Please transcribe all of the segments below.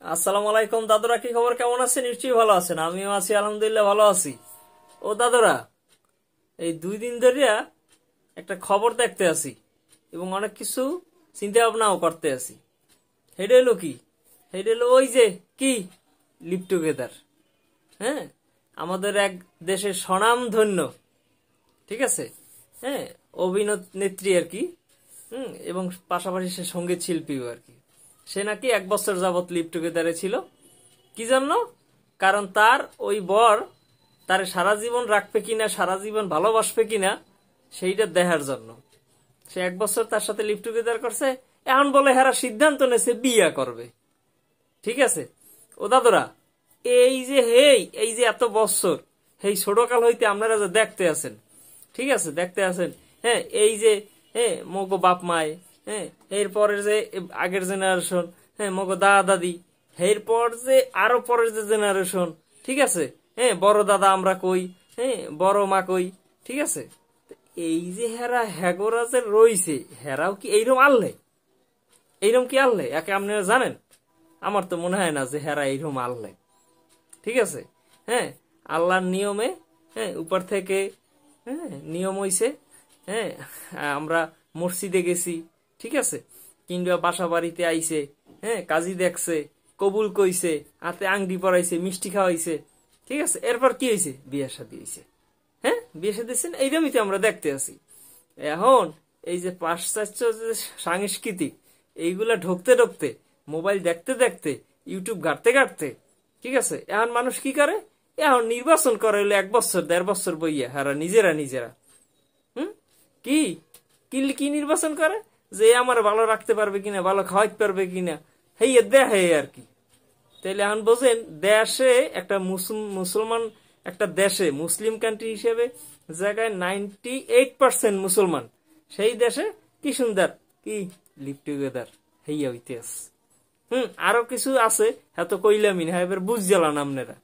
আসসালামু আলাইকুম দাদুরা, কি খবর? কেমন আছেন? নিশ্চয়ই ভালো আছেন। আমিও আছি, আলহামদুলিল্লাহ ভালো আছি। ও দাদুরা, এই 2 দিন ধরিয়া একটা খবর দেখতে আছি এবং অনেক কিছু চিন্তা ভাবনাও করতে আছি। হেডে হলো কি? হেডে হলো ওই যে কি লিভ টুগেদার। হ্যাঁ, আমাদের এক দেশের স্বনামধন্য, ঠিক আছে, হ্যাঁ, অভিনেত্রী আর কি, এবং পাশাপাশি সে সঙ্গীত শিল্পীও আর কি। সে নাকি 1 বছর যাবৎ লিভ টুগেদারে ছিল। কি জন্য? কারণ তার ওই বর তার সারা জীবন রাখবে কিনা, সারা জীবন ভালোবাসবে কিনা, সেইটা দেখার জন্য সে 1 বছর তার সাথে লিভ টুগেদার করছে। এখন বলে হেরা সিদ্ধান্ত নেছে বিয়া করবে। ঠিক আছে ও দাদুরা, এই যে এত বছর, এই ছোটকাল হইতে আপনারা যে দেখতে আছেন, ঠিক আছে, দেখতে আছেন, হ্যাঁ, এই যে হ্যাঁ মগো বাপ মায়, হ্যাঁ, এরপরের যে আগের জেনারেশন, হ্যাঁ মগো দাদা দাদি, এরপর যে আরো পরের যে জেনারেশন, ঠিক আছে, হ্যাঁ বড় দাদা আমরা কই, হ্যাঁ বড় মা কই, ঠিক আছে। এই যে হেরা হ্যাগোরা যে রইছে, হেরাও কি এইরকম আনলে? এইরকম কি আনলে একে আপনারা জানেন? আমার তো মনে হয় না যে হেরা এইরকম আনলে। ঠিক আছে, হ্যাঁ, আল্লাহর নিয়মে, হ্যাঁ, উপর থেকে, হ্যাঁ, নিয়ম হইছে, হ্যাঁ, আমরা মসজিদে গেছি, ঠিক আছে, কিংবা বাসা বাড়িতে আইছে, হ্যাঁ, কাজী দেখছে, কবুল কইছে, হাতে আংটি পরাইছে, মিষ্টি খাওয়াইছে, ঠিক আছে, এরপর কি হয়েছে? বিয়ে শাদী হয়েছে। হ্যাঁ, বিয়ে শাদী দিচ্ছেন, এইরকমই তো আমরা দেখতে আছি। এখন এই যে পাশ্চাত্য যে সাংস্কৃতিক, এইগুলা ঢুকতে ঢুকতে, মোবাইল দেখতে দেখতে, ইউটিউব ঘাটতে ঘাটতে, ঠিক আছে, এখন মানুষ কি করে? এখন নির্বাচন করে হইলো 1 বছর 1.5 বছর বইয়া হারা নিজেরা নিজেরা। হুম, কি কি কি নির্বাচন করে? যে আমার ভালো রাখতে পারবে কিনা, ভালো খাওয়াইতে পারবে কিনা, হেই দেখে আর কি। তাইলে এখন বোঝেন, দেশে একটা মুসলমান, একটা দেশে মুসলিম কান্ট্রি হিসেবে জায়গায় 98% মুসলমান, সেই দেশে কি সুন্দর কি লিভ টুগেদার হইয়া হইতেস। আরো কিছু আছে, এত কইলামই না, এবার বুঝ জ্বালান আপনারা।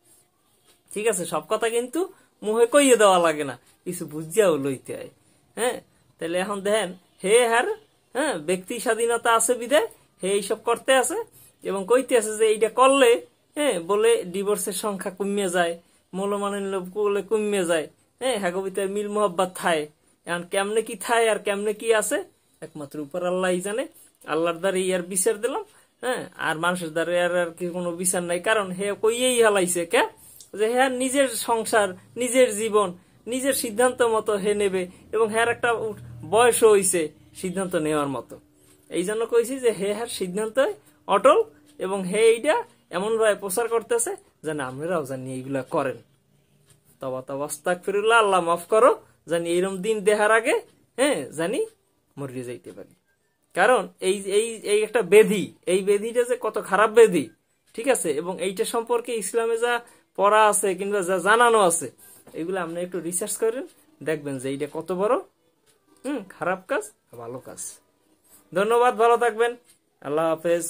ঠিক আছে, সব কথা কিন্তু মুহে কইয়ে দেওয়া লাগে না, কিছু বুঝিয়াও লইতে হয়। হ্যাঁ, তাহলে এখন দেখেন, হে হার, হ্যাঁ, ব্যক্তি স্বাধীনতা আছে বিধায় হে এইসব করতে আছে এবং কইতে আছে যে এইটা করলে, হ্যাঁ, বলে ডিভোর্সের সংখ্যা কমিয়ে যায়, মূল্যমানের লোভ বলে কমিয়ে যায়, হ্যাঁ, হ্যাগবিতে মিল মোহাব্বত থায়। এখন কেমনে কি থায় আর কেমনে কি আছে, একমাত্র উপর আল্লাহ জানে। আল্লাহর দ্বারা ইয়ার বিচার দিলাম, হ্যাঁ, আর মানুষের দ্বারা আর কি কোনো বিচার নাই। কারণ হে কইয়েই হালাইছে কে, যে হ্যাঁ নিজের সংসার, নিজের জীবন, নিজের সিদ্ধান্ত মতো হে নেবে এবং হ্যার একটা বয়সও হইছে সিদ্ধান্ত নেওয়ার মতো। এই জন্য কইছি যে হে হ্যার সিদ্ধান্ত অটল এবং হে এইটা এমন ভাবে প্রচার করতেছে যেন আমরাও জানি এইগুলা করেন। তবা তবা আস্তাগফিরুল্লাহ, আল্লাহ মাফ করো, জানি এইরকম দিন দেখার আগে, হ্যাঁ, জানি মরিয়ে যাইতে পারি। কারণ এই এই এই একটা ব্যাধি, এই ব্যাধিটা যে কত খারাপ ব্যাধি, ঠিক আছে, এবং এইটা সম্পর্কে ইসলামে যা পড়া আছে কিংবা যা জানানো আছে, এগুলো আপনি একটু রিসার্চ করেন, দেখবেন যে এইটা কত বড় খারাপ কাজ, ভালো কাজ। ধন্যবাদ, ভালো থাকবেন, আল্লাহ হাফেজ।